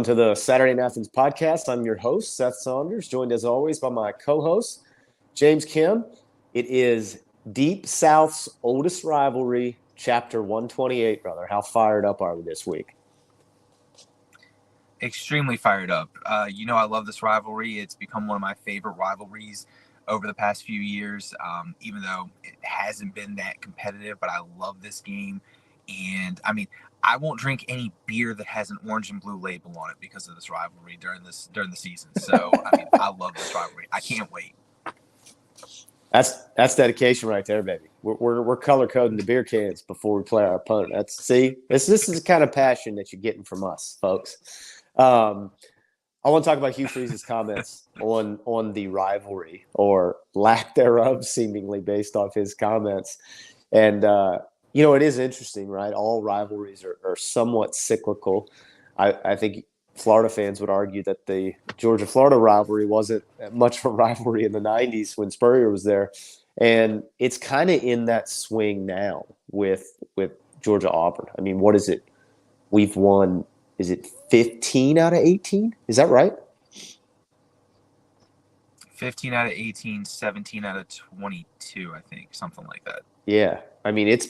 To the Saturday in Athens podcast. I'm your host, Seth Saunders, joined as always by my co-host, James Kim. It is Deep South's oldest rivalry, chapter 128, brother. How fired up are we this week? Extremely fired up. I love this rivalry. It's become one of my favorite rivalries over the past few years, even though it hasn't been that competitive, but I love this game. And I won't drink any beer that has an orange and blue label on it because of this rivalry during the season. So I love this rivalry. I can't wait. That's dedication right there, baby. We're color coding the beer cans before we play our opponent. This is the kind of passion that you're getting from us, folks. I want to talk about Hugh Freeze's comments on the rivalry, or lack thereof, seemingly based off his comments. And it is interesting, right? All rivalries are somewhat cyclical. I think Florida fans would argue that the Georgia-Florida rivalry wasn't much of a rivalry in the 90s when Spurrier was there. And it's kind of in that swing now with Georgia-Auburn. I mean, what is it? We've won, is it 15 out of 18? Is that right? 15 out of 18, 17 out of 22, I think, something like that. Yeah. I mean, it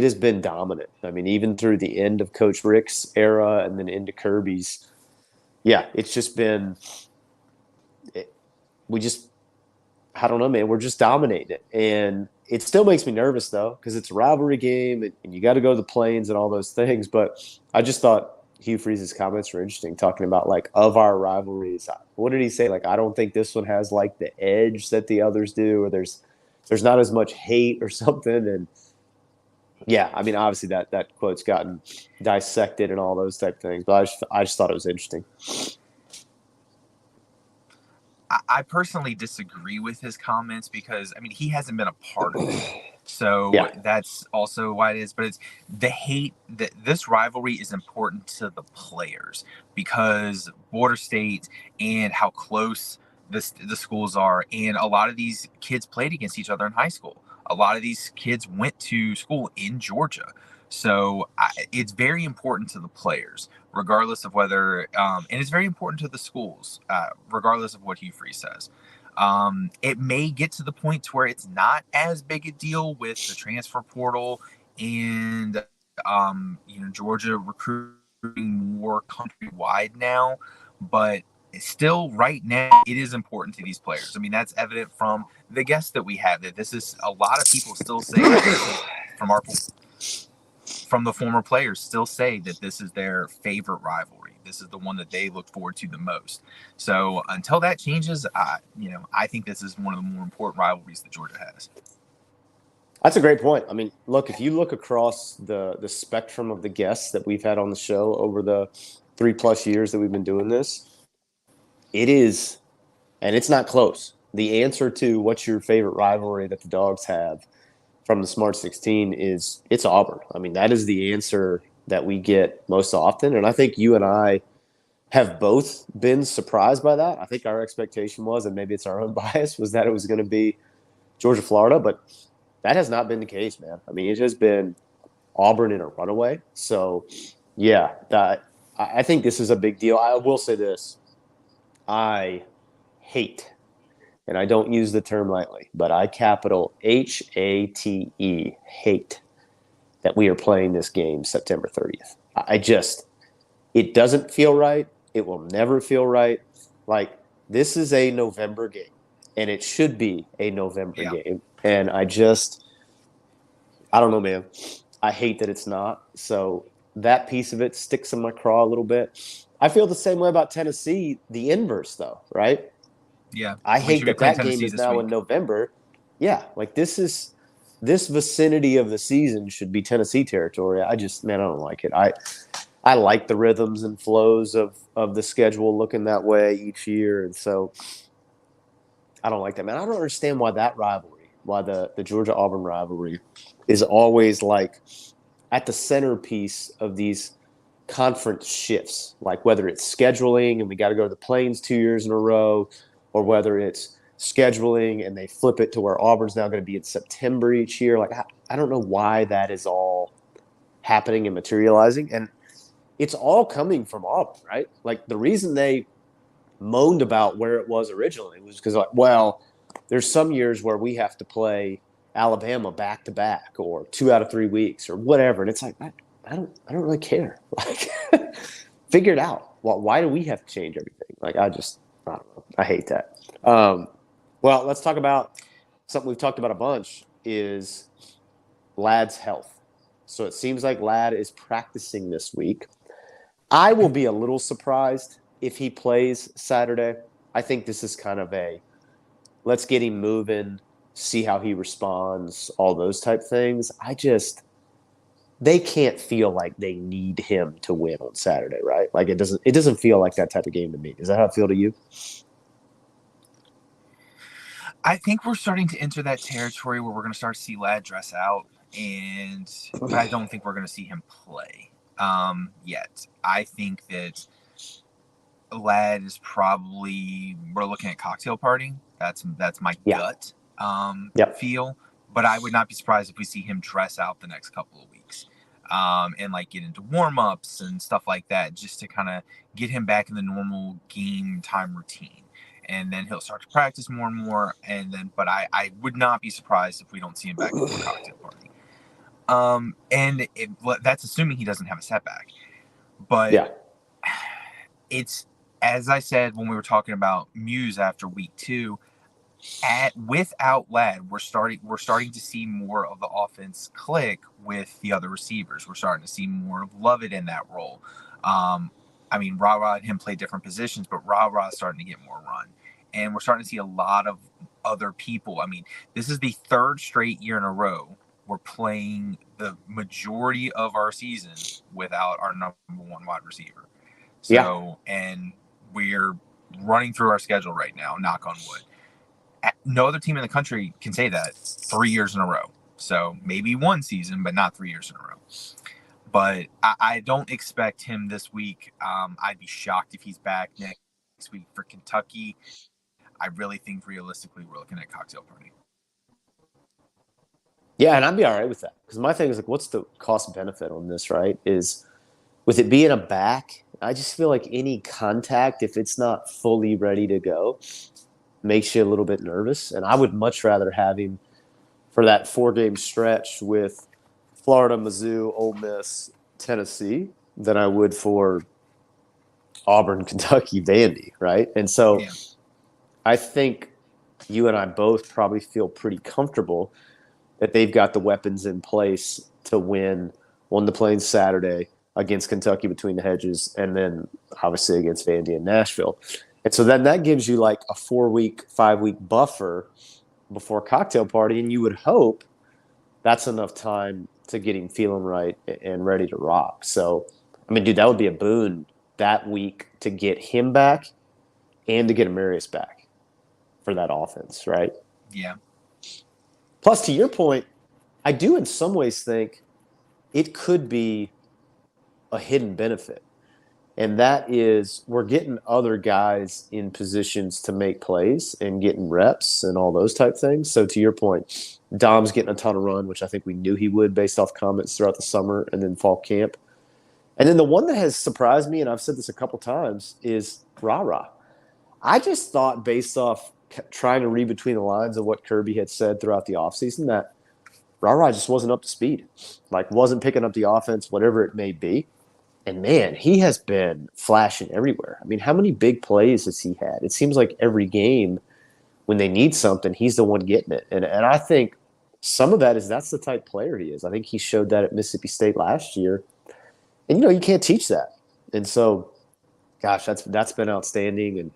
has been dominant. I mean, even through the end of Coach Rick's era and then into Kirby's. Yeah, it's just been I don't know, man. We're just dominating it. And it still makes me nervous, though, because it's a rivalry game and you got to go to the Plains and all those things. But I just thought Hugh Freeze's comments were interesting, talking about, like, of our rivalries. What did he say? Like, I don't think this one has, like, the edge that the others do, or there's not as much hate or something. And yeah, I mean, obviously that quote's gotten dissected and all those type of things, but I just thought it was interesting. I personally disagree with his comments because, he hasn't been a part of it. So That's also why it is. But it's the hate that this rivalry is important to the players because Border State and how close the schools are. And a lot of these kids played against each other in high school. A lot of these kids went to school in Georgia. So it's very important to the players, regardless of whether, and it's very important to the schools, regardless of what Hugh Freeze says. It may get to the point to where it's not as big a deal with the transfer portal and, Georgia recruiting more countrywide now, but still right now it is important to these players. That's evident from the guests that we have, that this is a lot of people still say from the former players still say that this is their favorite rivalry. This is the one that they look forward to the most. So until that changes, I think this is one of the more important rivalries that Georgia has. That's a great point. I mean, look, if you look across the spectrum of the guests that we've had on the show over the 3+ years that we've been doing this, it is, and it's not close. The answer to what's your favorite rivalry that the Dawgs have from the Smart 16 is it's Auburn. I mean, that is the answer that we get most often. And I think you and I have both been surprised by that. I think our expectation was, and maybe it's our own bias, was that it was going to be Georgia, Florida, but that has not been the case, man. I mean, it has been Auburn in a runaway. So, yeah, I think this is a big deal. I will say this. I hate, and I don't use the term lightly, but I capital HATE, hate, that we are playing this game September 30th. It doesn't feel right. It will never feel right. Like, this is a November game, and it should be a November game. And I don't know, man. I hate that it's not. So that piece of it sticks in my craw a little bit. I feel the same way about Tennessee, the inverse, though, right? Yeah. I hate that game is now in November. Yeah, like this vicinity of the season should be Tennessee territory. I don't like it. I like the rhythms and flows of the schedule looking that way each year. And so I don't like that, man. I don't understand why that rivalry, why the Georgia-Auburn rivalry is always like at the centerpiece of these conference shifts, like whether it's scheduling and we got to go to the Plains 2 years in a row, or whether it's scheduling and they flip it to where Auburn's now going to be in September each year. Like, I don't know why that is all happening and materializing. And it's all coming from Auburn, right? Like the reason they moaned about where it was originally was because, like, well, there's some years where we have to play Alabama back to back or 2 out of 3 weeks or whatever, and it's like I don't really care. Like, figure it out. Why do we have to change everything? Like, I don't know. I hate that. Well, let's talk about something we've talked about a bunch is Lad's health. So it seems like Lad is practicing this week. I will be a little surprised if he plays Saturday. I think this is kind of a let's get him moving, see how he responds, all those type things. They can't feel like they need him to win on Saturday, right? Like it doesn't feel like that type of game to me. Is that how it feel to you? I think we're starting to enter that territory where we're going to start to see Lad dress out, but I don't think we're going to see him play yet. I think that Lad is probably we're looking at cocktail party. That's my gut feel. But I would not be surprised if we see him dress out the next couple of weeks, and like get into warm-ups and stuff like that, just to kind of get him back in the normal game time routine. And then he'll start to practice more and more. But I would not be surprised if we don't see him back before cocktail party. That's assuming he doesn't have a setback. But it's, as I said when we were talking about Muse after week 2, without Lad, we're starting to see more of the offense click with the other receivers. We're starting to see more of Lovett in that role. I mean, Ra and him play different positions, but Ra is starting to get more run. And we're starting to see a lot of other people. I mean, this is the 3rd straight year in a row we're playing the majority of our season without our number 1 wide receiver. So, and we're running through our schedule right now, knock on wood. No other team in the country can say that 3 years in a row. So maybe 1 season, but not 3 years in a row. But I don't expect him this week. I'd be shocked if he's back next week for Kentucky. I really think realistically we're looking at cocktail party. Yeah, and I'd be all right with that. Because my thing is, like, what's the cost benefit on this, right? Is with it being a back, I just feel like any contact, if it's not fully ready to go, makes you a little bit nervous. And I would much rather have him for that 4-game stretch with Florida, Mizzou, Ole Miss, Tennessee than I would for Auburn, Kentucky, Vandy, right? And so I think you and I both probably feel pretty comfortable that they've got the weapons in place to win on the Plains Saturday against Kentucky between the hedges and then obviously against Vandy and Nashville. And so then that gives you like a 4-week, 5-week buffer before cocktail party, and you would hope that's enough time to get him feeling right and ready to rock. So, I mean, dude, that would be a boon that week to get him back and to get Amarius back for that offense, right? Yeah. Plus, to your point, I do in some ways think it could be a hidden benefit. And that is we're getting other guys in positions to make plays and getting reps and all those type things. So to your point, Dom's getting a ton of run, which I think we knew he would based off comments throughout the summer and then fall camp. And then the one that has surprised me, and I've said this a couple times, is Ra. I just thought based off trying to read between the lines of what Kirby had said throughout the offseason that Ra just wasn't up to speed, like wasn't picking up the offense, whatever it may be. And, man, he has been flashing everywhere. I mean, how many big plays has he had? It seems like every game when they need something, he's the one getting it. And I think some of that is that's the type player he is. I think he showed that at Mississippi State last year. And, you can't teach that. And so, gosh, that's been outstanding. And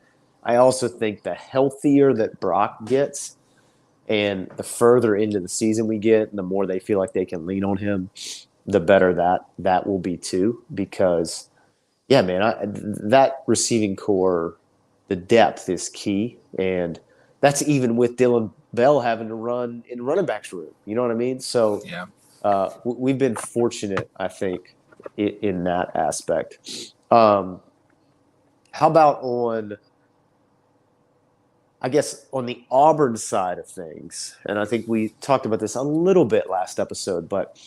I also think the healthier that Brock gets and the further into the season we get and the more they feel like they can lean on him, the better that will be too. Because, yeah, man, that receiving core, the depth is key. And that's even with Dylan Bell having to run in running back's room. You know what I mean? So we've been fortunate, I think, in that aspect. How about on the Auburn side of things? And I think we talked about this a little bit last episode, but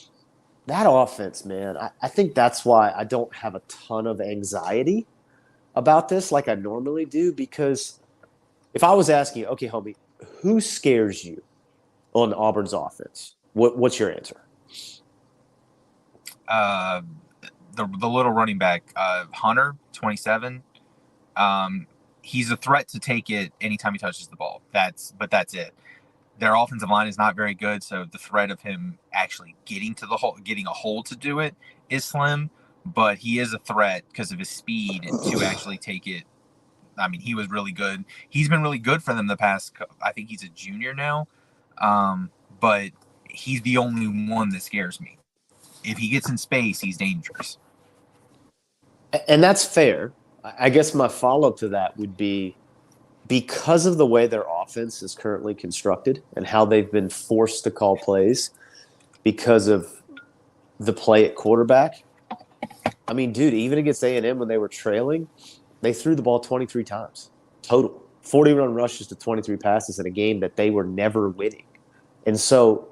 that offense, man, I think that's why I don't have a ton of anxiety about this like I normally do. Because if I was asking you, okay, homie, who scares you on Auburn's offense? What's your answer? Uh, the little running back, Hunter, 27. He's a threat to take it anytime he touches the ball. That's it. Their offensive line is not very good, so the threat of him actually getting a hold to do it is slim. But he is a threat because of his speed to actually take it. I mean, he was really good. He's been really good for them the past. I think he's a junior now, but he's the only one that scares me. If he gets in space, he's dangerous. And that's fair. I guess my follow up to that would be because of the way their offense is currently constructed and how they've been forced to call plays because of the play at quarterback. I mean, dude, even against A&M when they were trailing, they threw the ball 23 times total, 40 run rushes to 23 passes in a game that they were never winning. And so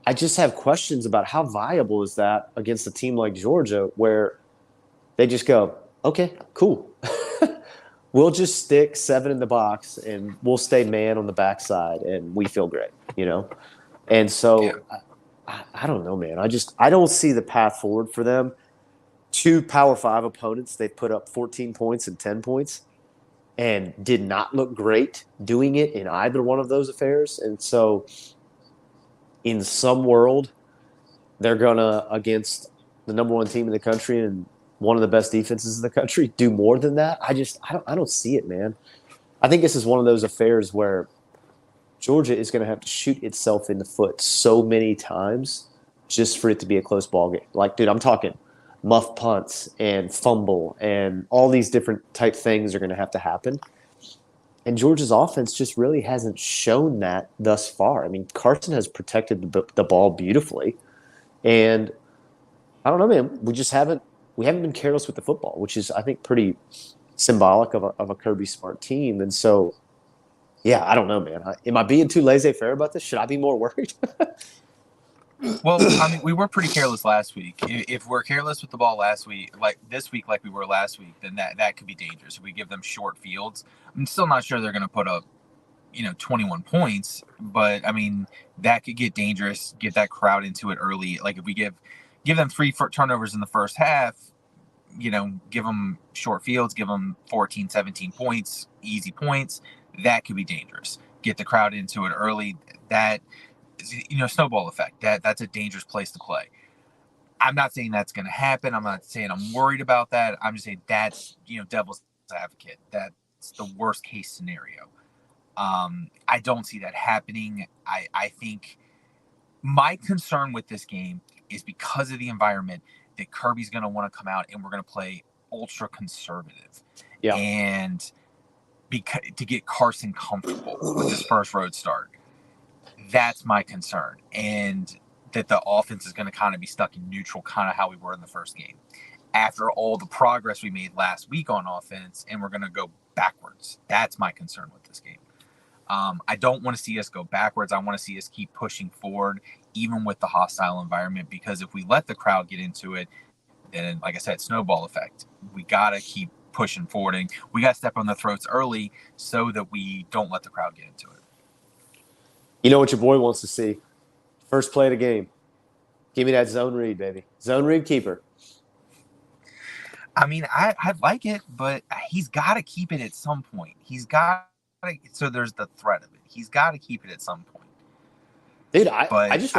I just have questions about how viable is that against a team like Georgia where they just go, okay, cool. We'll just stick 7 in the box and we'll stay man on the backside and we feel great, you know? And so Yeah. I don't know, man. I don't see the path forward for them. 2 Power 5 opponents, they put up 14 points and 10 points and did not look great doing it in either one of those affairs. And so in some world, they're going to, against the number 1 team in the country and one of the best defenses in the country, do more than that. I don't see it, man. I think this is one of those affairs where Georgia is going to have to shoot itself in the foot so many times just for it to be a close ball game. Like, dude, I'm talking muff punts and fumble and all these different type things are going to have to happen. And Georgia's offense just really hasn't shown that thus far. I mean, Carson has protected the ball beautifully. And I don't know, man. We haven't been careless with the football, which is, I think, pretty symbolic of a Kirby Smart team. And so, yeah, I don't know, man. Am I being too laissez-faire about this? Should I be more worried? Well, I mean, we were pretty careless last week. If we're careless with the ball last week, like this week, like we were last week, then that could be dangerous. If we give them short fields, I'm still not sure they're going to put up, 21 points. But I mean, that could get dangerous. Get that crowd into it early. Like if we give them 3 turnovers in the first half, give them short fields, give them 14, 17 points, easy points. That could be dangerous. Get the crowd into it early. That, snowball effect. That's a dangerous place to play. I'm not saying that's going to happen. I'm not saying I'm worried about that. I'm just saying that's, devil's advocate. That's the worst case scenario. I don't see that happening. I think my concern with this game is because of the environment that Kirby's going to want to come out and we're going to play ultra conservative. Yeah. And to get Carson comfortable with his first road start. That's my concern. And that the offense is going to kind of be stuck in neutral, kind of how we were in the first game. After all the progress we made last week on offense, and we're going to go backwards. That's my concern with this game. I don't want to see us go backwards. I want to see us keep pushing forward, even with the hostile environment, because if we let the crowd get into it, then, like I said, snowball effect. We got to keep pushing forward, and we got to step on the throats early so that we don't let the crowd get into it. You know what your boy wants to see? First play of the game. Give me that zone read, baby. Zone read keeper. I mean, I like it, but he's got to keep it at some point. He's got to, so there's the threat of it. He's got to keep it at some point. Dude, I just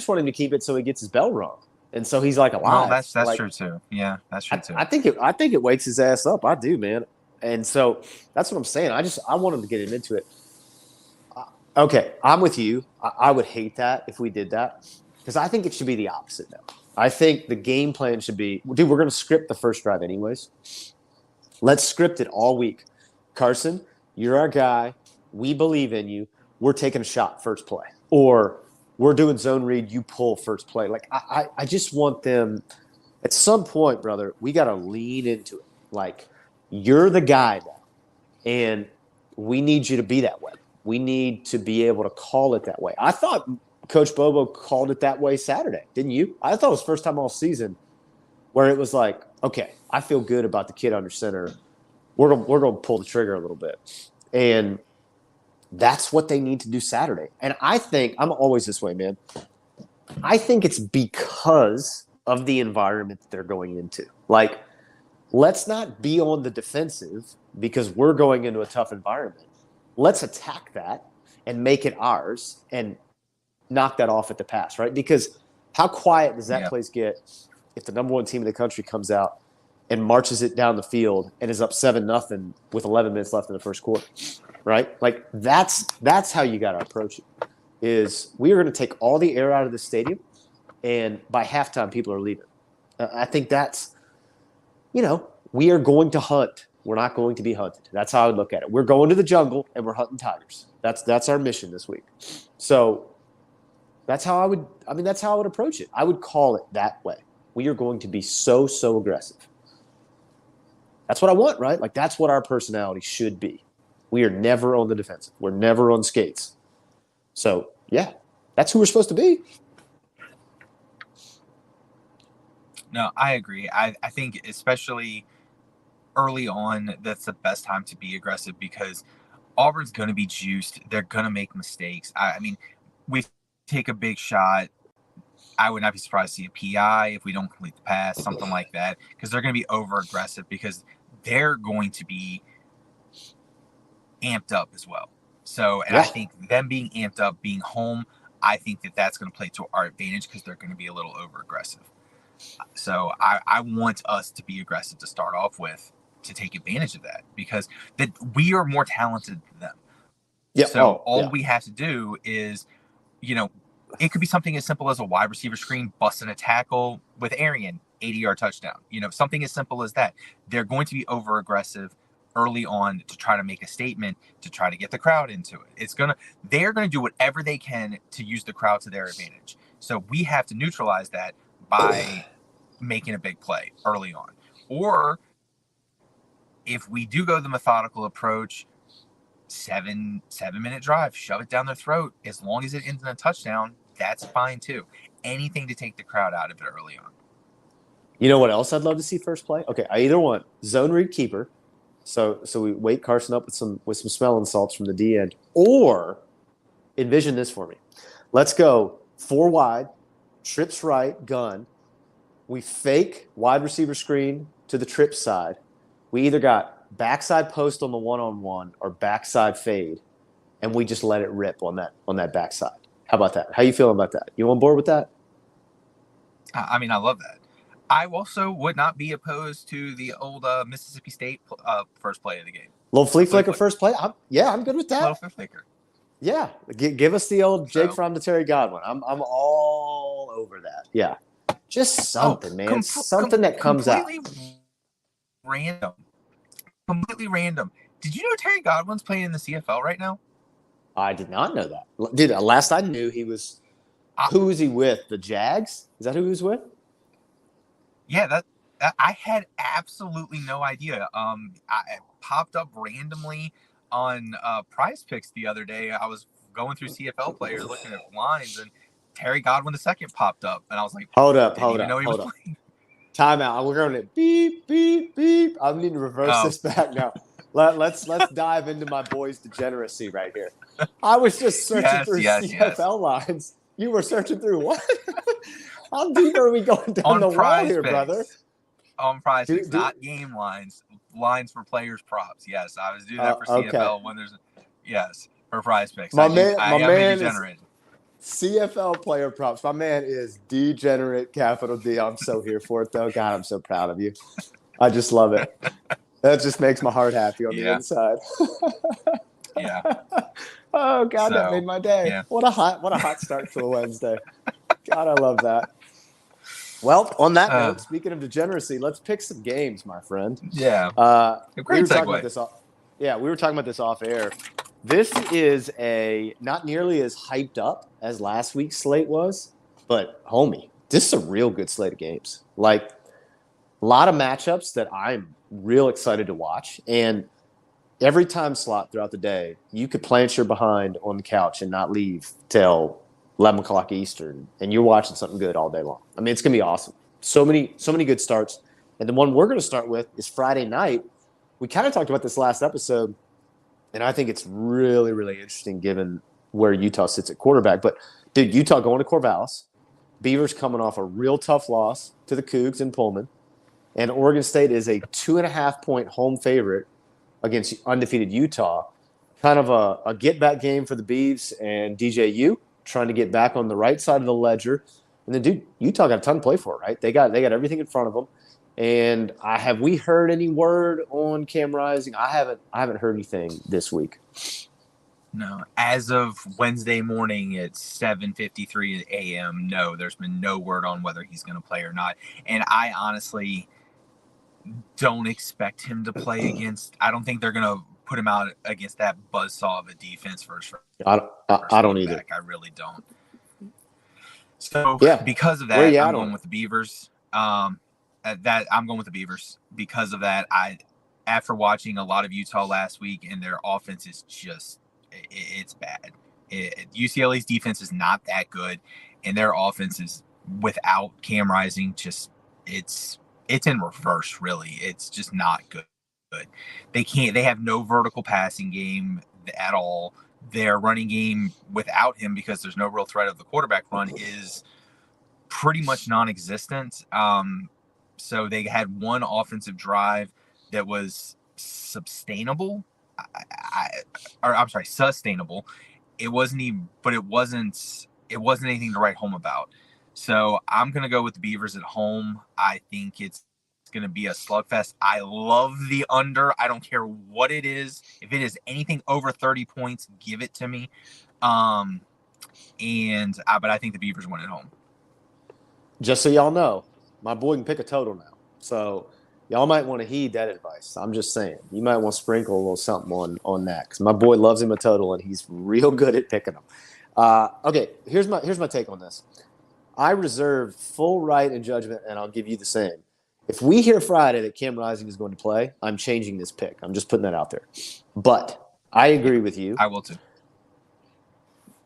want him to keep it so he gets his bell rung. And so he's like alive. Well, that's like, true too. Yeah, that's true too. I think it wakes his ass up. I do, man. And so that's what I'm saying. I want him to get him into it. Okay, I'm with you. I would hate that if we did that because I think it should be the opposite now. I think the game plan should be, dude, we're going to script the first drive anyways. Let's script it all week. Carson, you're our guy. We believe in you. We're taking a shot first play. Or we're doing zone read, you pull first play. Like, I just want them – at some point, brother, we got to lean into it. Like, you're the guy now, and we need you to be that way. We need to be able to call it that way. I thought Coach Bobo called it that way Saturday, didn't you? I thought it was the first time all season where it was like, okay, I feel good about the kid under center. We're gonna pull the trigger a little bit, and that's what they need to do Saturday. And I think I'm always this way, man. I think it's because of the environment that they're going into. Like, let's not be on the defensive because we're going into a tough environment. Let's attack that and make it ours and knock that off at the pass, right? Because how quiet does that place get if the number one team in the country comes out and marches it down the field and is up 7-0 with 11 minutes left in the first quarter, right? Like, that's how you got to approach it, is we are going to take all the air out of the stadium, and by halftime, people are leaving. I think that's, we are going to hunt. We're not going to be hunted. That's how I would look at it. We're going to the jungle, and we're hunting tigers. That's our mission this week. So that's how I would approach it. I would call it that way. We are going to be so aggressive. That's what I want, right? Like, that's what our personality should be. We are never on the defensive. We're never on skates. So, yeah, that's who we're supposed to be. No, I agree. I think especially early on, that's the best time to be aggressive because Auburn's going to be juiced. They're going to make mistakes. I mean, we take a big shot. I would not be surprised to see a PI if we don't complete the pass, something like that, because they're going to be over-aggressive because they're going to be amped up as well. So, and I think them being amped up, being home, I think that's going to play to our advantage because they're going to be a little over-aggressive. So I want us to be aggressive to start off with to take advantage of that because we are more talented than them. Yeah. So all we have to do is, it could be something as simple as a wide receiver screen, busting a tackle with Arian, 80-yard touchdown. Something as simple as that. They're going to be over-aggressive early on to try to make a statement, to try to get the crowd into it. They're going to do whatever they can to use the crowd to their advantage. So we have to neutralize that by making a big play early on. Or if we do go the methodical approach, 7-minute drive, shove it down their throat. As long as it ends in a touchdown, that's fine too. Anything to take the crowd out of it early on. You know what else I'd love to see first play? Okay, I either want zone read keeper, so we wake Carson up with some smelling salts from the D end, or envision this for me. Let's go 4 wide, trips right, gun. We fake wide receiver screen to the trip side. We either got backside post on the one-on-one or backside fade, and we just let it rip on that backside. How about that? How you feeling about that? You on board with that? I mean, I love that. I also would not be opposed to the old Mississippi State first play of the game. Little flea flicker first play? I'm good with that. Little flea flicker. Yeah. Give us the old Jake Fromm to Terry Godwin. I'm all over that. Yeah. Just something, man. Something that comes out. Completely random. Did you know Terry Godwin's playing in the CFL right now? I did not know that. Dude, last I knew he was – who was he with? The Jags? Is that who he was with? Yeah, that I had absolutely no idea. It popped up randomly on Prize Picks the other day. I was going through CFL players looking at lines, and Terry Godwin II popped up, and I was like, hold up. Time out. We're going to beep, beep, beep. I need to reverse this back now. Let's dive into my boy's degeneracy right here. I was just searching through CFL lines. You were searching through what? How deep are we going down the wall here, brother? On Prize Picks, not game lines. Lines for players' props. Yes, I was doing that for CFL when there's for Prize Picks. I am a degenerate. CFL player props. My man is degenerate, capital D. I'm so here for it, though. God, I'm so proud of you. I just love it. That just makes my heart happy on the inside. Yeah. Oh God, that made my day. Yeah. What a hot start to a Wednesday. God, I love that. Well, on that note, speaking of degeneracy, let's pick some games, my friend. Yeah. Great segue. We were talking about this off air. This is not nearly as hyped up as last week's slate was, but homie, this is a real good slate of games. Like, a lot of matchups that I'm real excited to watch. And every time slot throughout the day, you could plant your behind on the couch and not leave till 11 o'clock Eastern, and you're watching something good all day long. I mean, it's going to be awesome. So many good starts. And the one we're going to start with is Friday night. We kind of talked about this last episode, and I think it's really, really interesting given where Utah sits at quarterback. But, dude, Utah going to Corvallis. Beavers coming off a real tough loss to the Cougs in Pullman. And Oregon State is a 2.5-point home favorite against undefeated Utah. Kind of a get-back game for the Beavs and DJU, trying to get back on the right side of the ledger. And then, dude, Utah got a ton to play for, right? They got everything in front of them. And have we heard any word on Cam Rising? I haven't heard anything this week. No, as of Wednesday morning at 7:53 a.m. No, there's been no word on whether he's going to play or not. And I honestly don't expect him to play against. I don't think they're going to put him out against that buzzsaw of a defense first. I don't either. I really don't. So because of that, I'm going with the Beavers. I'm going with the Beavers because of that. After watching a lot of Utah last week, and their offense is just it's bad. UCLA's defense is not that good, and their offense is without Cam Rising. Just it's in reverse. Really, it's just not good. They have no vertical passing game at all. Their running game without him, because there's no real threat of the quarterback run, is pretty much non-existent. So they had one offensive drive that was sustainable. Sustainable. It wasn't anything to write home about. So I'm gonna go with the Beavers at home. I think it's going to be a slugfest. I love the under. I don't care what it is. If it is anything over 30 points, give it to me. But I think the Beavers win at home. Just so y'all know, my boy can pick a total now. So y'all might want to heed that advice. I'm just saying. You might want to sprinkle a little something on that, because my boy loves him a total, and he's real good at picking them. Okay, here's my take on this. I reserve full right and judgment, and I'll give you the same. If we hear Friday that Cam Rising is going to play, I'm changing this pick. I'm just putting that out there. But I agree with you. I will too.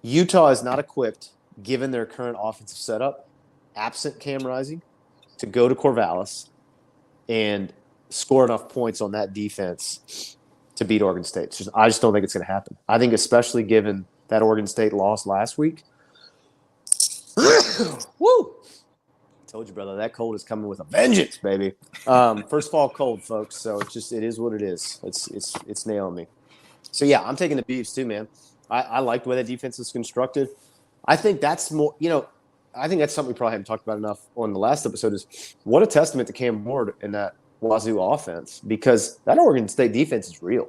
Utah is not equipped, given their current offensive setup, absent Cam Rising, to go to Corvallis and score enough points on that defense to beat Oregon State. I just don't think it's going to happen. I think especially given that Oregon State loss last week. Woo! Told you, brother, that cold is coming with a vengeance, baby. First fall cold, folks. So it is what it is. It's nailing me. So yeah, I'm taking the Beavs too, man. I like the way that defense is constructed. I think that's more, I think that's something we probably haven't talked about enough on the last episode, is what a testament to Cam Ward and that Wazoo offense, because that Oregon State defense is real.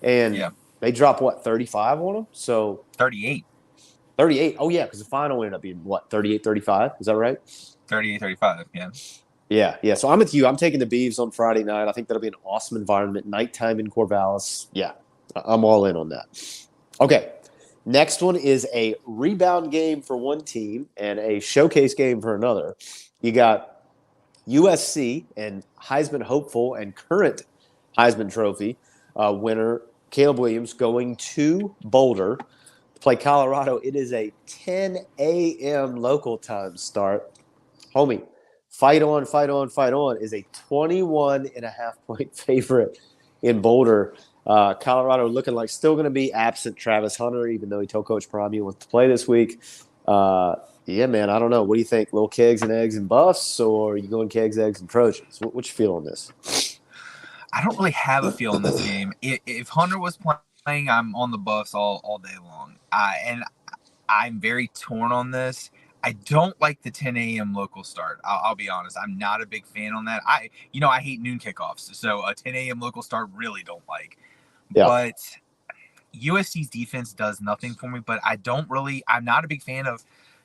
And they dropped 35 on them? So 38. 38. Oh yeah, because the final ended up being 38-35? Is that right? 38-35, yeah. Yeah. So I'm with you. I'm taking the Beavs on Friday night. I think that'll be an awesome environment. Nighttime in Corvallis. Yeah, I'm all in on that. Okay, next one is a rebound game for one team and a showcase game for another. You got USC and Heisman hopeful and current Heisman Trophy winner Caleb Williams going to Boulder to play Colorado. It is a 10 a.m. local time start. Homie, fight on is a 21.5-point favorite in Boulder. Colorado looking like still going to be absent Travis Hunter, even though he told Coach Prime he wants to play this week. Yeah, man, I don't know. What do you think? Little kegs and eggs and buffs, or are you going kegs, eggs, and Trojans? What you feel on this? I don't really have a feel in this game. If Hunter was playing, I'm on the buffs all day long. And I'm very torn on this. I don't like the 10 a.m. local start. I'll be honest. I'm not a big fan on that. I hate noon kickoffs. So a 10 a.m. local start really don't like. Yeah. But USC's defense does nothing for me. But I'm not a big fan of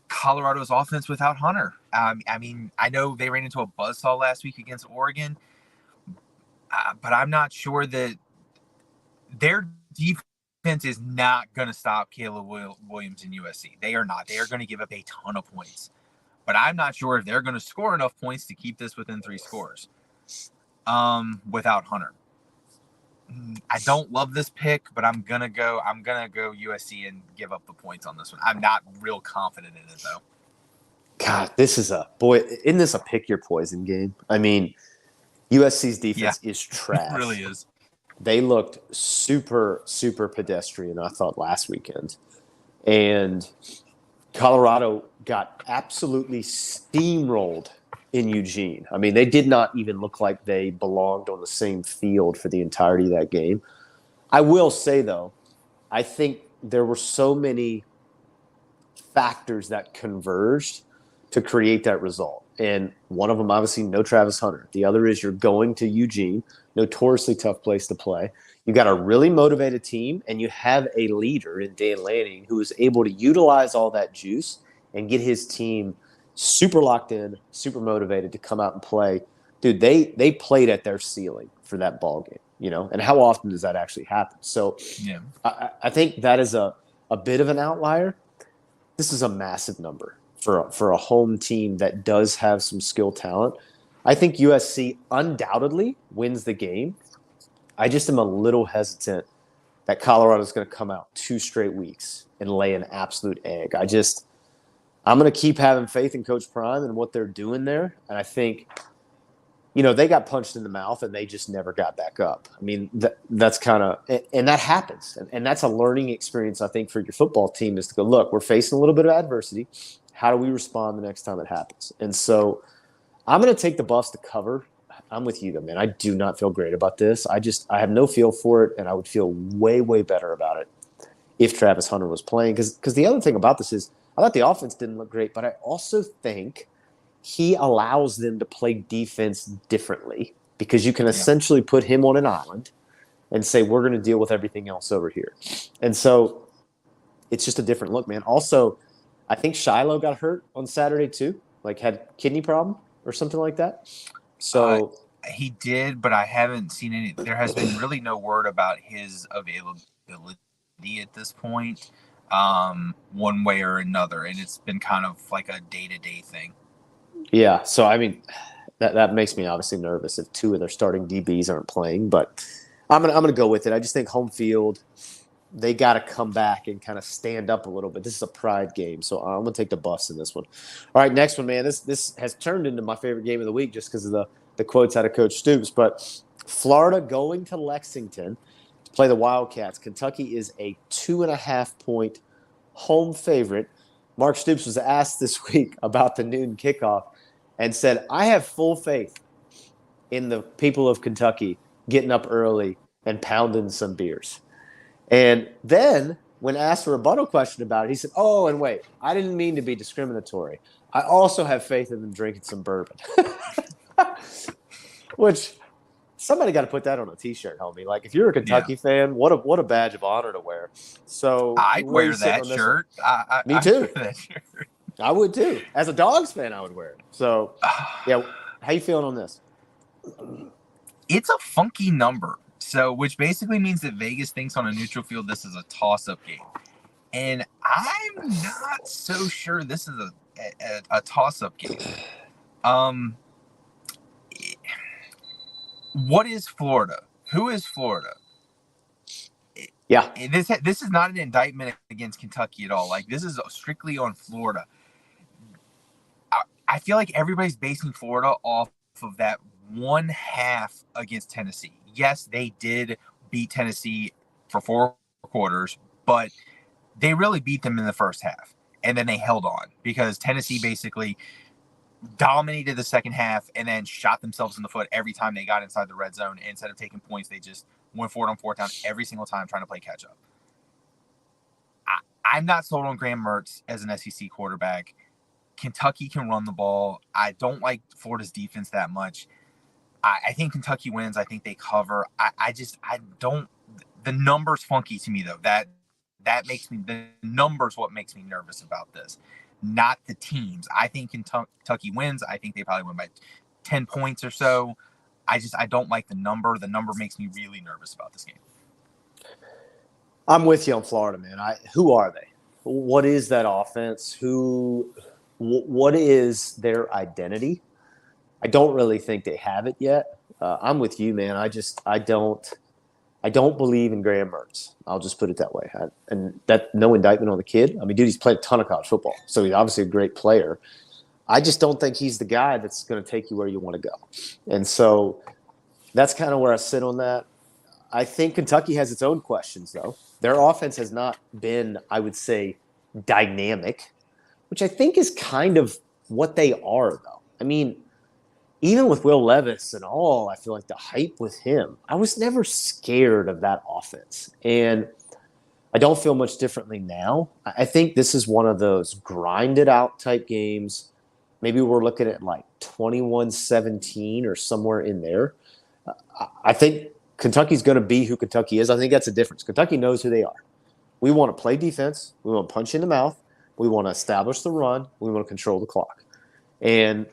Colorado's offense without Hunter. I mean, I know they ran into a buzzsaw last week against Oregon. But I'm not sure that their defense is not going to stop Caleb Williams in USC. They are not. They are going to give up a ton of points. But I'm not sure if they're going to score enough points to keep this within 3 scores without Hunter. I don't love this pick, but I'm gonna go USC and give up the points on this one. I'm not real confident in it though. God, isn't this a pick your poison game? I mean, USC's defense is trash. It really is. They looked super, super pedestrian, I thought, last weekend. And Colorado got absolutely steamrolled in Eugene. I mean, they did not even look like they belonged on the same field for the entirety of that game. I will say, though, I think there were so many factors that converged to create that result. And one of them, obviously, no Travis Hunter. The other is you're going to Eugene, notoriously tough place to play. You got a really motivated team, and you have a leader in Dan Lanning who is able to utilize all that juice and get his team super locked in, super motivated to come out and play. Dude, they played at their ceiling for that ball game, you know? And how often does that actually happen? So yeah. I think that is a bit of an outlier. This is a massive number for a home team that does have some skill talent. I think USC undoubtedly wins the game. I just am a little hesitant that Colorado is going to come out 2 straight weeks and lay an absolute egg. I'm going to keep having faith in Coach Prime and what they're doing there. And I think, you know, they got punched in the mouth and they just never got back up. I mean, that's kind of – and that happens. And that's a learning experience, I think, for your football team is to go, look, we're facing a little bit of adversity. How do we respond the next time it happens? And so I'm going to take the Buffs to cover. I'm with you, though, man. I do not feel great about this. I have no feel for it, and I would feel way, way better about it if Travis Hunter was playing. Because the other thing about this is I thought the offense didn't look great, but I also think he allows them to play defense differently because you can essentially put him on an island and say, we're going to deal with everything else over here. And so it's just a different look, man. Also, I think Shiloh got hurt on Saturday too, like had kidney problem or something like that. So he did, but I haven't seen any. There has been really no word about his availability at this point, one way or another, and it's been kind of like a day-to-day thing. Yeah, so I mean, that makes me obviously nervous if 2 of their starting DBs aren't playing, but I'm gonna go with it. I just think home field, they got to come back and kind of stand up a little bit. This is a pride game, so I'm going to take the Buffs in this one. All right, next one, man. This has turned into my favorite game of the week just because of the quotes out of Coach Stoops. But Florida going to Lexington to play the Wildcats. Kentucky is a 2.5-point home favorite. Mark Stoops was asked this week about the noon kickoff and said, I have full faith in the people of Kentucky getting up early and pounding some beers. And then when asked a rebuttal question about it, he said, oh, and wait, I didn't mean to be discriminatory. I also have faith in them drinking some bourbon. Which somebody got to put that on a T-shirt, homie. Like, if you're a Kentucky fan, what a badge of honor to wear. So I'd wear that shirt. Me too. That shirt. I would too. As a Dawgs fan, I would wear it. So, yeah, how you feeling on this? It's a funky number. So, which basically means that Vegas thinks on a neutral field this is a toss-up game. And I'm not so sure this is a toss-up game. What is Florida? Who is Florida? Yeah. This is not an indictment against Kentucky at all. Like, this is strictly on Florida. I feel like everybody's basing Florida off of that 1/2 against Tennessee. Yes, they did beat Tennessee for 4 quarters, but they really beat them in the first half. And then they held on because Tennessee basically dominated the second half and then shot themselves in the foot every time they got inside the red zone. And instead of taking points, they just went for it on 4th down every single time trying to play catch up. I'm not sold on Graham Mertz as an SEC quarterback. Kentucky can run the ball. I don't like Florida's defense that much. I think Kentucky wins. I think they cover. I don't. The number's funky to me though. That makes me, the numbers what makes me nervous about this, not the teams. I think Kentucky wins. I think they probably win by 10 points or so. I don't like the number. The number makes me really nervous about this game. I'm with you on Florida, man. Who are they? What is that offense? What is their identity? I don't really think they have it yet. I'm with you, man. I I don't believe in Graham Mertz. I'll just put it that way. And that no indictment on the kid. I mean, dude, he's played a ton of college football, so he's obviously a great player. I just don't think he's the guy that's going to take you where you want to go. And so that's kind of where I sit on that. I think Kentucky has its own questions, though. Their offense has not been, I would say, dynamic, which I think is kind of what they are, though. I mean, even with Will Levis and all, I feel like the hype with him, I was never scared of that offense. And I don't feel much differently now. I think this is one of those grinded out type games. Maybe we're looking at like 21-17 or somewhere in there. I think Kentucky's going to be who Kentucky is. I think that's the difference. Kentucky knows who they are. We want to play defense. We want to punch you in the mouth. We want to establish the run. We want to control the clock. And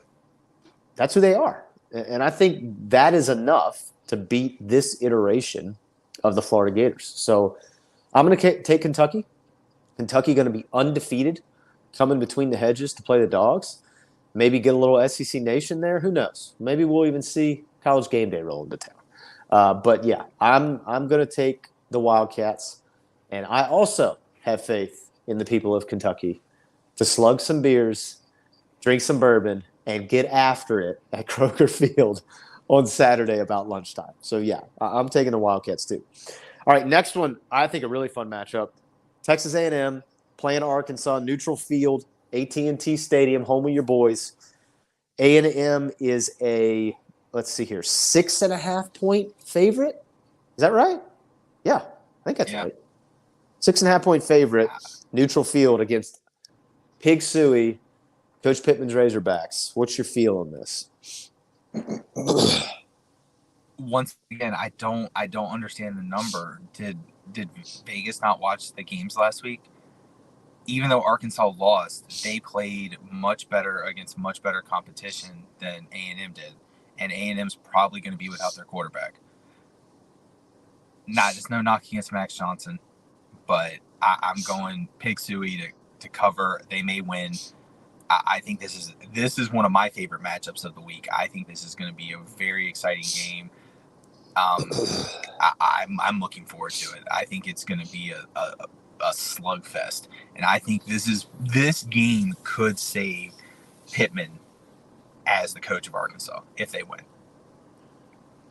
that's who they are. And I think that is enough to beat this iteration of the Florida Gators. So I'm going to take Kentucky. Kentucky going to be undefeated, coming between the hedges to play the Dogs. Maybe get a little SEC Nation there. Who knows? Maybe we'll even see College Game Day roll into town. But yeah, I'm going to take the Wildcats, and I also have faith in the people of Kentucky to slug some beers, drink some bourbon, and get after it at Kroger Field on Saturday about lunchtime. So yeah, I'm taking the Wildcats too. All right, next one. I think a really fun matchup: Texas A&M playing Arkansas, neutral field, AT&T Stadium, home of your boys. A&M is a, let's see here, 6.5-point favorite. Is that right? Yeah, I think that's right. 6.5-point favorite, neutral field against Pig Suey, Coach Pittman's Razorbacks. What's your feel on this? Once again, I don't understand the number. Did Vegas not watch the games last week? Even though Arkansas lost, they played much better against much better competition than A&M did. And A&M's probably going to be without their quarterback. There's no knock against Max Johnson, but I'm going Pig Suey to cover. They may win. I think this is one of my favorite matchups of the week. I think this is going to be a very exciting game. I'm looking forward to it. I think it's going to be a slugfest, and I think this game could save Pittman as the coach of Arkansas if they win.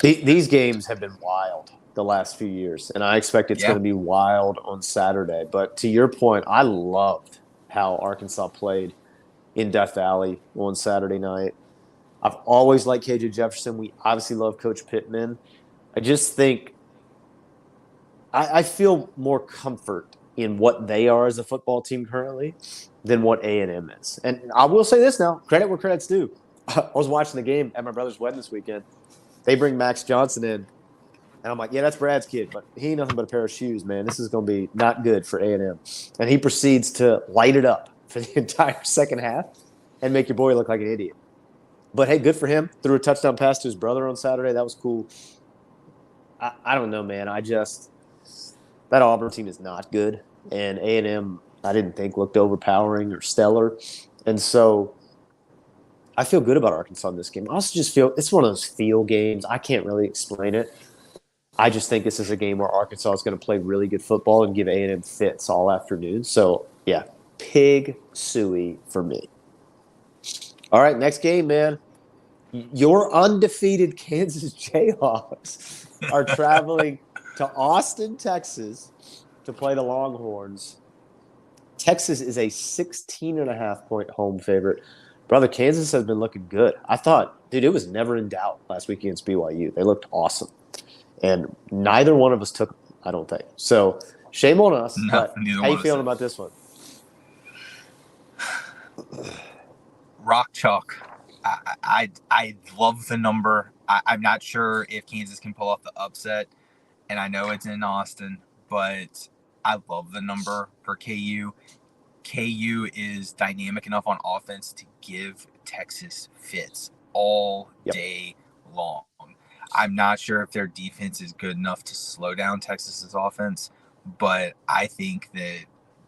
These games have been wild the last few years, and I expect it's going to be wild on Saturday. But to your point, I loved how Arkansas played in Death Valley on Saturday night. I've always liked KJ Jefferson. We obviously love Coach Pittman. I just think I feel more comfort in what they are as a football team currently than what A&M is. And I will say this now, credit where credit's due. I was watching the game at my brother's wedding this weekend. They bring Max Johnson in, and I'm like, yeah, that's Brad's kid, but he ain't nothing but a pair of shoes, man. This is going to be not good for A&M. And he proceeds to light it up for the entire second half and make your boy look like an idiot. But, hey, good for him. Threw a touchdown pass to his brother on Saturday. That was cool. I don't know, man. That Auburn team is not good. And A&M, I didn't think looked overpowering or stellar. And so I feel good about Arkansas in this game. I also just feel it's one of those feel games. I can't really explain it. I just think this is a game where Arkansas is going to play really good football and give A&M fits all afternoon. So, yeah, Pig Suey for me. All right, next game, man. Your undefeated Kansas Jayhawks are traveling to Austin, Texas to play the Longhorns. Texas is a 16.5-point home favorite. Brother, Kansas has been looking good. I thought, dude, it was never in doubt last week against BYU. They looked awesome. And neither one of us took them, I don't think. So, shame on us. No, but how you feeling about this one? Rock chalk. I love the number. I'm not sure if Kansas can pull off the upset, and I know it's in Austin, but I love the number for KU. KU is dynamic enough on offense to give Texas fits all day long. I'm not sure if their defense is good enough to slow down Texas's offense, but I think that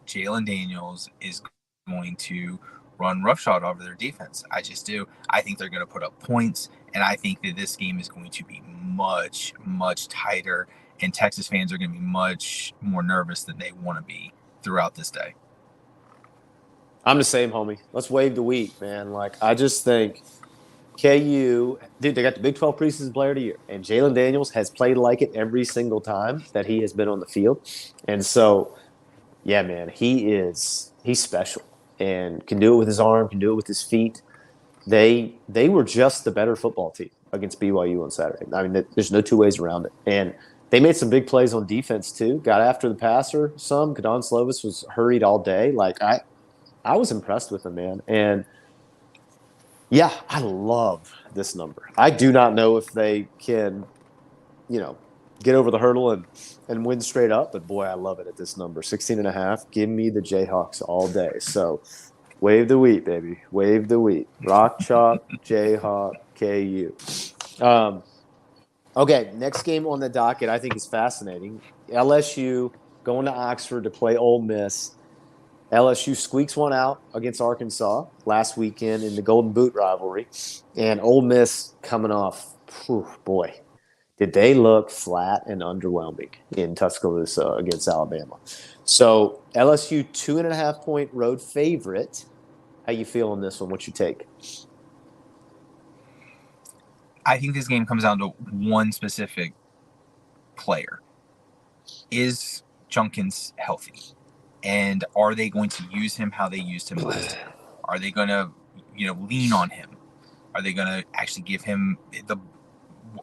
Jalen Daniels is going to run roughshod over their defense. I just do. I think they're going to put up points, and I think that this game is going to be much, much tighter and Texas fans are going to be much more nervous than they want to be throughout this day. I'm the same, homie. Let's wave the wheat, man. Like, I just think KU, dude, they got the Big 12 preseason player of the year, and Jalen Daniels has played like it every single time that he has been on the field. And so, yeah, man, he's special and can do it with his arm, can do it with his feet. They were just the better football team against BYU on Saturday. I mean, there's no two ways around it. And they made some big plays on defense too. Got after the passer some. Kadon Slovis was hurried all day. Like, I was impressed with him, man. And yeah, I love this number. I do not know if they can, get over the hurdle and win straight up, but boy, I love it at this number. 16.5. Give me the Jayhawks all day. So wave the wheat, baby. Wave the wheat. Rock Chalk, Jayhawk, KU. Okay, next game on the docket I think is fascinating. LSU going to Oxford to play Ole Miss. LSU squeaks one out against Arkansas last weekend in the Golden Boot rivalry. And Ole Miss coming off, boy, did they look flat and underwhelming in Tuscaloosa against Alabama. So LSU 2.5-point road favorite. How you feel on this one? What you take? I think this game comes down to one specific player. Is Junkins healthy? And are they going to use him how they used him last year? Are they going to, lean on him? Are they going to actually give him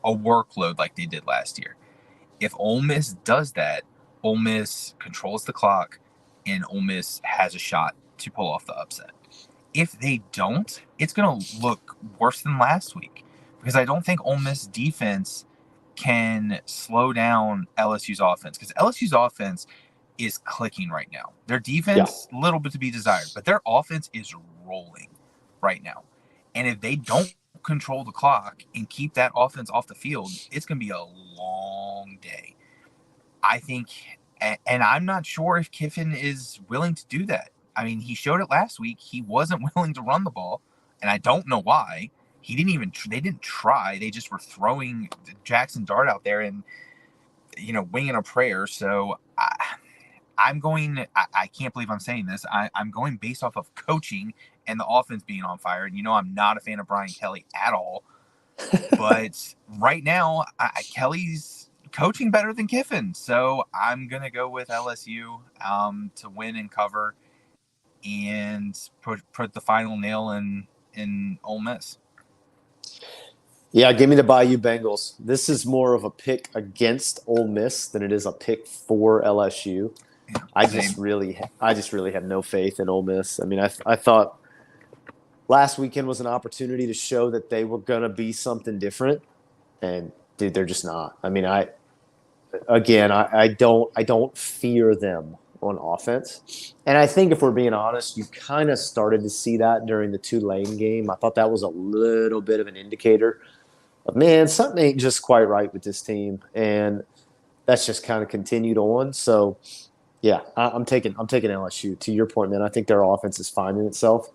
a workload like they did last year? If Ole Miss does that, Ole Miss controls the clock, and Ole Miss has a shot to pull off the upset. If they don't, it's going to look worse than last week, because I don't think Ole Miss defense can slow down LSU's offense, because LSU's offense is clicking right now. Their defense, a little bit to be desired, but their offense is rolling right now. And if they don't control the clock and keep that offense off the field, it's going to be a long day. I think, and I'm not sure if Kiffin is willing to do that. I mean, he showed it last week. He wasn't willing to run the ball, and I don't know why. They didn't try. They just were throwing Jackson Dart out there and, winging a prayer. So I can't believe I'm saying this. I'm going based off of coaching and the offense being on fire. And I'm not a fan of Brian Kelly at all. But right now, Kelly's coaching better than Kiffin. So I'm going to go with LSU to win and cover and put the final nail in Ole Miss. Yeah, give me the Bayou Bengals. This is more of a pick against Ole Miss than it is a pick for LSU. Yeah, I just really have no faith in Ole Miss. I mean, I thought last weekend was an opportunity to show that they were going to be something different, and dude, they're just not. I mean, I don't fear them on offense, and I think if we're being honest, you kind of started to see that during the Tulane game. I thought that was a little bit of an indicator of, man, something ain't just quite right with this team, and that's just kind of continued on. So. Yeah, I'm taking LSU. To your point, man, I think their offense is finding itself,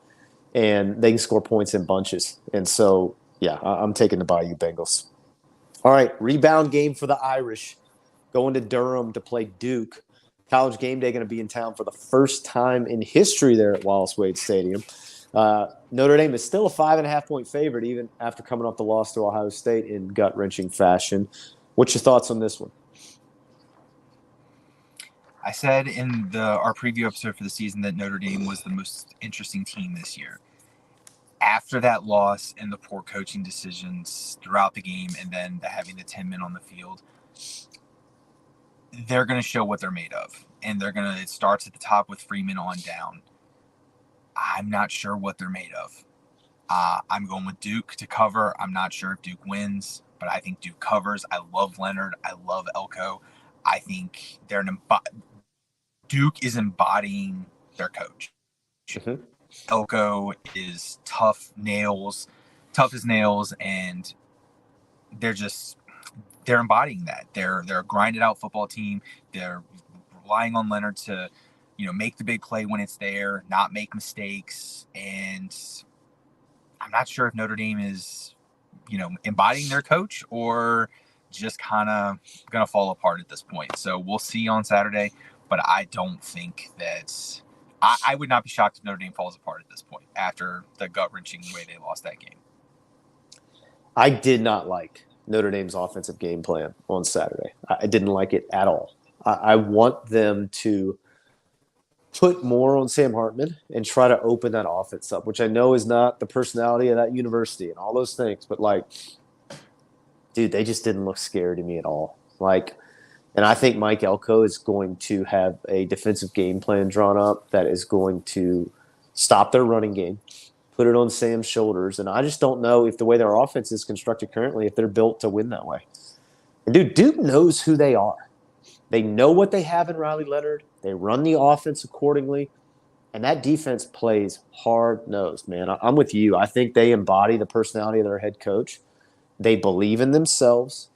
and they can score points in bunches. And so, yeah, I'm taking the Bayou Bengals. All right, rebound game for the Irish, going to Durham to play Duke. College game day going to be in town for the first time in history there at Wallace Wade Stadium. Notre Dame is still a 5.5-point favorite, even after coming off the loss to Ohio State in gut-wrenching fashion. What's your thoughts on this one? I said in our preview episode for the season that Notre Dame was the most interesting team this year. After that loss and the poor coaching decisions throughout the game, and then having the 10 men on the field, they're going to show what they're made of. And it starts at the top with Freeman on down. I'm not sure what they're made of. I'm going with Duke to cover. I'm not sure if Duke wins, but I think Duke covers. I love Leonard. I love Elko. I think Duke is embodying their coach. Mm-hmm. Elko is tough as nails, and they're embodying that. They're a grinded out football team. They're relying on Leonard to, make the big play when it's there, not make mistakes. And I'm not sure if Notre Dame is, embodying their coach, or just kind of going to fall apart at this point. So we'll see on Saturday, but I don't think that I would not be shocked if Notre Dame falls apart at this point after the gut-wrenching way they lost that game. I did not like Notre Dame's offensive game plan on Saturday. I didn't like it at all. I want them to put more on Sam Hartman and try to open that offense up, which I know is not the personality of that university and all those things. But, like, dude, they just didn't look scary to me at all. Like, and I think Mike Elko is going to have a defensive game plan drawn up that is going to stop their running game, put it on Sam's shoulders. And I just don't know if the way their offense is constructed currently, if they're built to win that way. And, dude, Duke knows who they are. They know what they have in Riley Leonard. They run the offense accordingly. And that defense plays hard-nosed, man. I'm with you. I think they embody the personality of their head coach. They believe in themselves.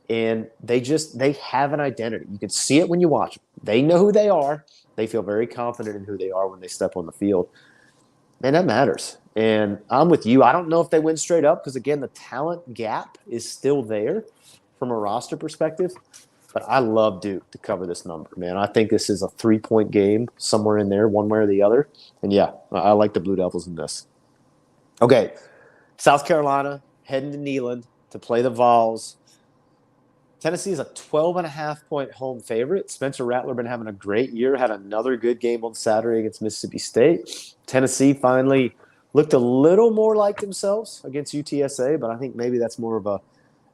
And they have an identity. You can see it when you watch them. They know who they are. They feel very confident in who they are when they step on the field. Man, that matters. And I'm with you. I don't know if they win straight up because, again, the talent gap is still there from a roster perspective. But I love Duke to cover this number, man. I think this is a 3-point game somewhere in there, one way or the other. And, yeah, I like the Blue Devils in this. Okay, South Carolina heading to Neyland to play the Vols. Tennessee is a 12.5-point home favorite. Spencer Rattler been having a great year, had another good game on Saturday against Mississippi State. Tennessee finally looked a little more like themselves against UTSA, but I think maybe that's more of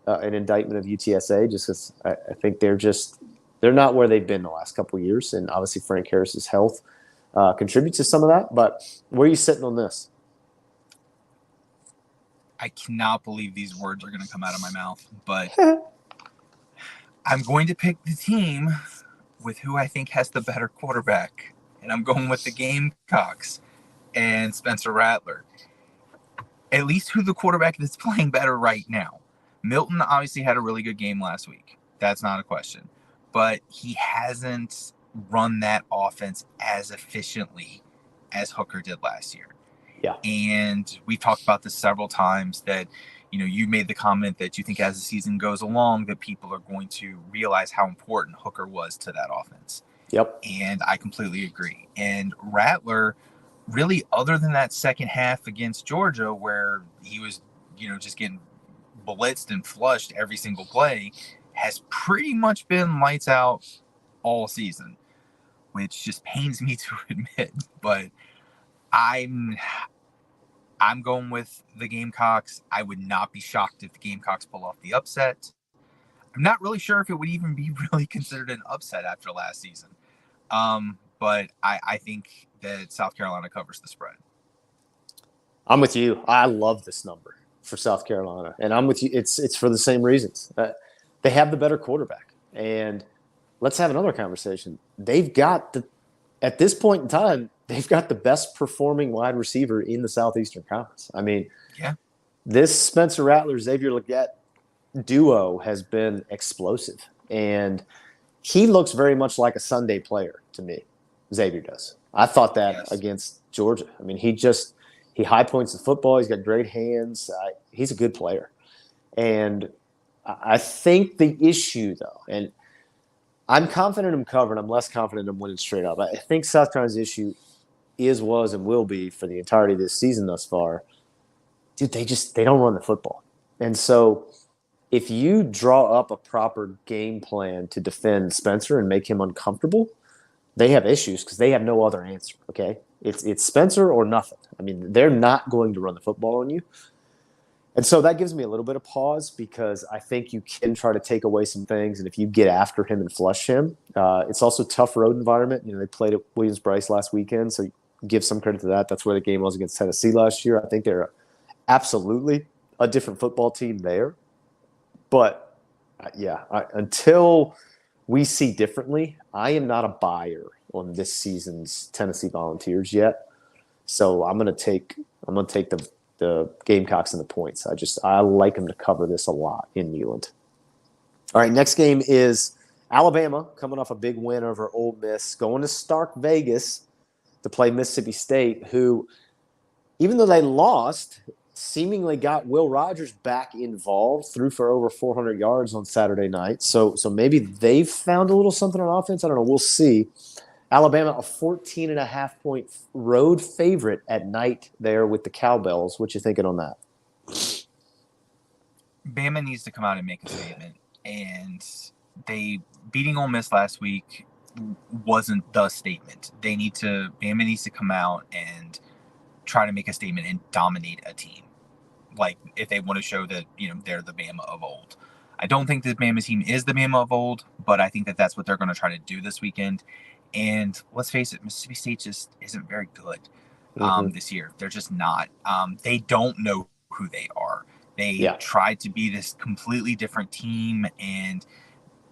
an indictment of UTSA just because I think they're not where they've been the last couple of years, and obviously Frank Harris's health contributes to some of that. But where are you sitting on this? I cannot believe these words are going to come out of my mouth, but I'm going to pick the team with who I think has the better quarterback, and I'm going with the Gamecocks and Spencer Rattler. At least who the quarterback that's playing better right now. Milton obviously had a really good game last week. That's not a question. But he hasn't run that offense as efficiently as Hooker did last year. Yeah. And we've talked about this several times that, you made the comment that you think as the season goes along that people are going to realize how important Hooker was to that offense. Yep. And I completely agree. And Rattler, really, other than that second half against Georgia where he was, just getting blitzed and flushed every single play, has pretty much been lights out all season, which just pains me to admit. But I'm going with the Gamecocks. I would not be shocked if the Gamecocks pull off the upset. I'm not really sure if it would even be really considered an upset after last season. But I think that South Carolina covers the spread. I'm with you. I love this number for South Carolina. And I'm with you. It's for the same reasons. They have the better quarterback. And let's have another conversation. At this point in time, they've got the best performing wide receiver in the Southeastern Conference. I mean, yeah, this Spencer Rattler, Xavier Legette duo has been explosive. And he looks very much like a Sunday player to me. Xavier does. I thought that against Georgia. I mean, he high points the football. He's got great hands. He's a good player. And I think the issue, though, and I'm confident I'm covering. I'm less confident I'm winning straight up. I think South Carolina's issue was, and will be for the entirety of this season thus far. Dude, they don't run the football. And so if you draw up a proper game plan to defend Spencer and make him uncomfortable, they have issues because they have no other answer, okay? It's Spencer or nothing. I mean, they're not going to run the football on you. And so that gives me a little bit of pause because I think you can try to take away some things. And if you get after him and flush him, it's also a tough road environment. They played at Williams-Brice last weekend, so give some credit to that. That's where the game was against Tennessee last year. I think they're absolutely a different football team there. But, until we see differently, I am not a buyer on this season's Tennessee Volunteers yet. So I'm going to take the Gamecocks and the points. I like them to cover this a lot in Neyland. All right, next game is Alabama coming off a big win over Ole Miss, going to Stark Vegas to play Mississippi State, who, even though they lost, seemingly got Will Rogers back involved, threw for over 400 yards on Saturday night. So maybe they've found a little something on offense. I don't know. We'll see. Alabama, a 14.5-point road favorite at night there with the Cowbells. What you thinking on that? Bama needs to come out and make a statement. And they beating Ole Miss last week wasn't the statement. Bama needs to come out and try to make a statement and dominate a team. Like, if they want to show that, they're the Bama of old. I don't think the Bama team is the Bama of old, but I think that that's what they're going to try to do this weekend. And let's face it, Mississippi State just isn't very good this year. They're just not. They don't know who they are. They tried to be this completely different team, and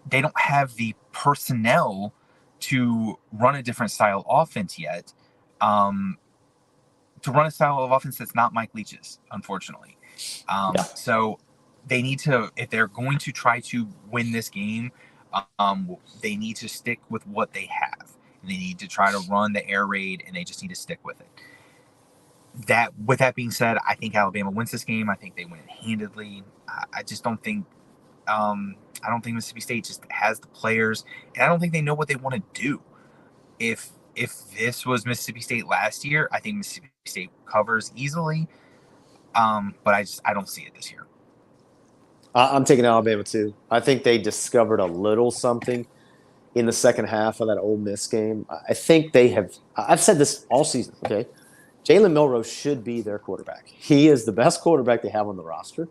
they don't have the personnel to run a different style offense yet. To run a style of offense that's not Mike Leach's, unfortunately. So they need to, if they're going to try to win this game, they need to stick with what they have. They need to try to run the air raid, and they just need to stick with it. With that being said, I think Alabama wins this game. I think they win it handedly. I just don't think I don't think Mississippi State just has the players, and I don't think they know what they want to do. If this was Mississippi State last year, I think Mississippi State covers easily. But I don't see it this year. I'm taking Alabama too. I think they discovered a little something in the second half of that Ole Miss game. I think they have. I've said this all season. Okay, Jalen Milroe should be their quarterback. He is the best quarterback they have on the roster.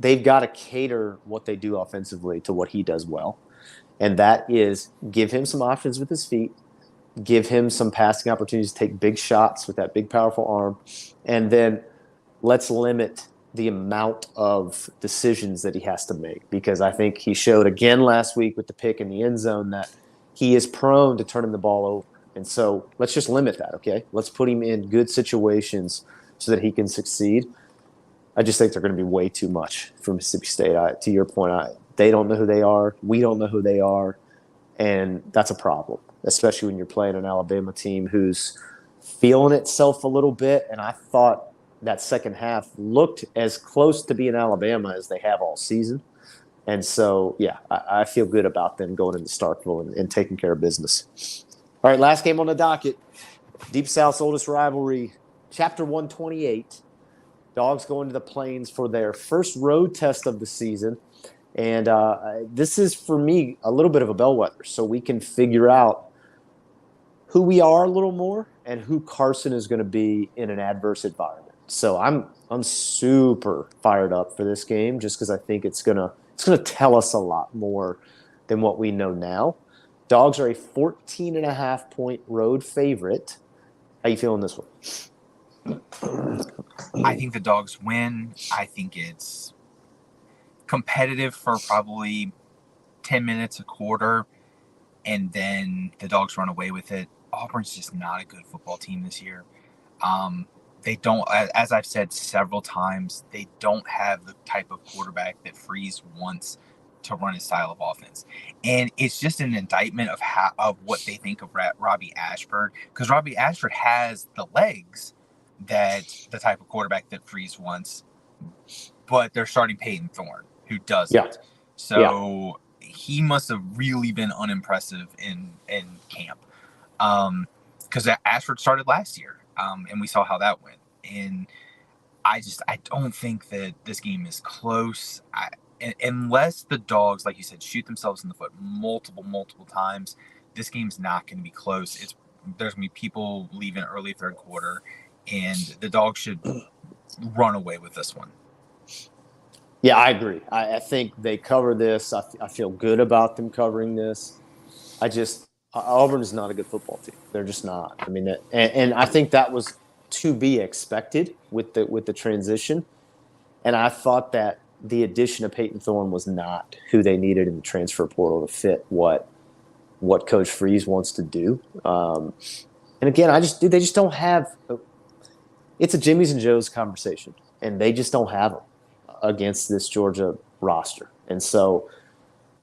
They've got to cater what they do offensively to what he does well, and that is give him some options with his feet, give him some passing opportunities to take big shots with that big, powerful arm, and then let's limit the amount of decisions that he has to make, because I think he showed again last week with the pick in the end zone that he is prone to turning the ball over. And so let's just limit that, okay? Let's put him in good situations so that he can succeed. I just think they're going to be way too much for Mississippi State. To your point, they don't know who they are. We don't know who they are. And that's a problem, especially when you're playing an Alabama team who's feeling itself a little bit. And I thought that second half looked as close to being Alabama as they have all season. And so, I feel good about them going into Starkville and taking care of business. All right, last game on the docket. Deep South's oldest rivalry, Chapter 128. Dogs going to the Plains for their first road test of the season. And this is, for me, a little bit of a bellwether, so we can figure out who we are a little more and who Carson is going to be in an adverse environment. So I'm super fired up for this game, just because I think it's gonna tell us a lot more than what we know now. Dogs are a 14.5-point road favorite. How you feeling this one? I think the Dogs win. I think it's competitive for probably 10 minutes, a quarter, and then the Dogs run away with it. Auburn's just not a good football team this year. They don't, as I've said several times, they don't have the type of quarterback that Freeze wants to run his style of offense. And it's just an indictment of what they think of Robbie Ashford, because Robbie Ashford has the legs that the type of quarterback that Freeze wants, but they're starting Peyton Thorne, who doesn't. Yeah. So he must have really been unimpressive in camp, because Ashford started last year. And we saw how that went. And I don't think that this game is close. Unless the Dogs, like you said, shoot themselves in the foot multiple times, this game's not going to be close. There's going to be people leaving early third quarter, and the Dogs should run away with this one. Yeah, I agree. I think they cover this. I feel good about them covering this. Auburn is not a good football team. They're just not. I mean, and I think that was to be expected with the transition. And I thought that the addition of Peyton Thorne was not who they needed in the transfer portal to fit what Coach Freeze wants to do. And again, they just don't have. It's a Jimmy's and Joe's conversation, and they just don't have them against this Georgia roster. And so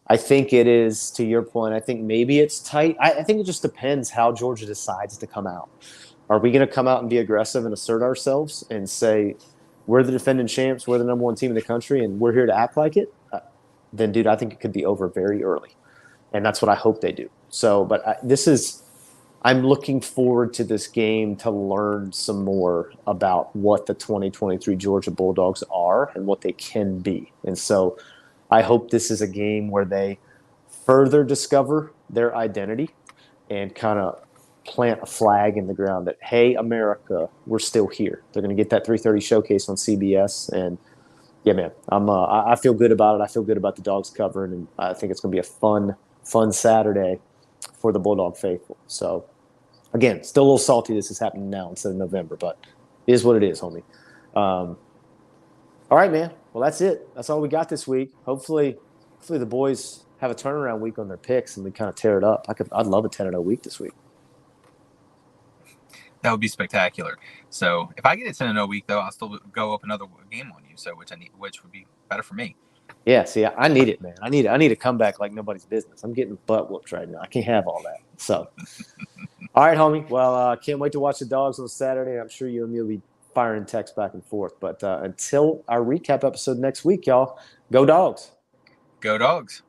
I think it is, to your point, I think maybe it's tight. I think it just depends how Georgia decides to come out. Are we going to come out and be aggressive and assert ourselves and say, we're the defending champs, we're the number one team in the country, and we're here to act like it, then, dude, I think it could be over very early. And that's what I hope they do. So, but I'm looking forward to this game to learn some more about what the 2023 Georgia Bulldogs are and what they can be. And so I hope this is a game where they further discover their identity and kind of plant a flag in the ground that, hey, America, we're still here. They're going to get that 3:30 showcase on CBS. And, yeah, man, I feel good about it. I feel good about the Dogs covering, and I think it's going to be a fun Saturday for the Bulldog faithful. So, again, still a little salty this is happening now instead of November, but it is what it is, homie. All right, man. Well, that's it. That's all we got this week. Hopefully the boys have a turnaround week on their picks and we kind of tear it up. I'd love a 10-0 week this week. That would be spectacular. So if I get a 10-0 week, though, I'll still go up another game on you. So which would be better for me. Yeah, see, I need it, man. I need a comeback like nobody's business. I'm getting butt whooped right now. I can't have all that. So, all right, homie. Well, can't wait to watch the Dogs on Saturday. I'm sure you and me will be firing texts back and forth. But until our recap episode next week, y'all, go Dogs. Go Dogs.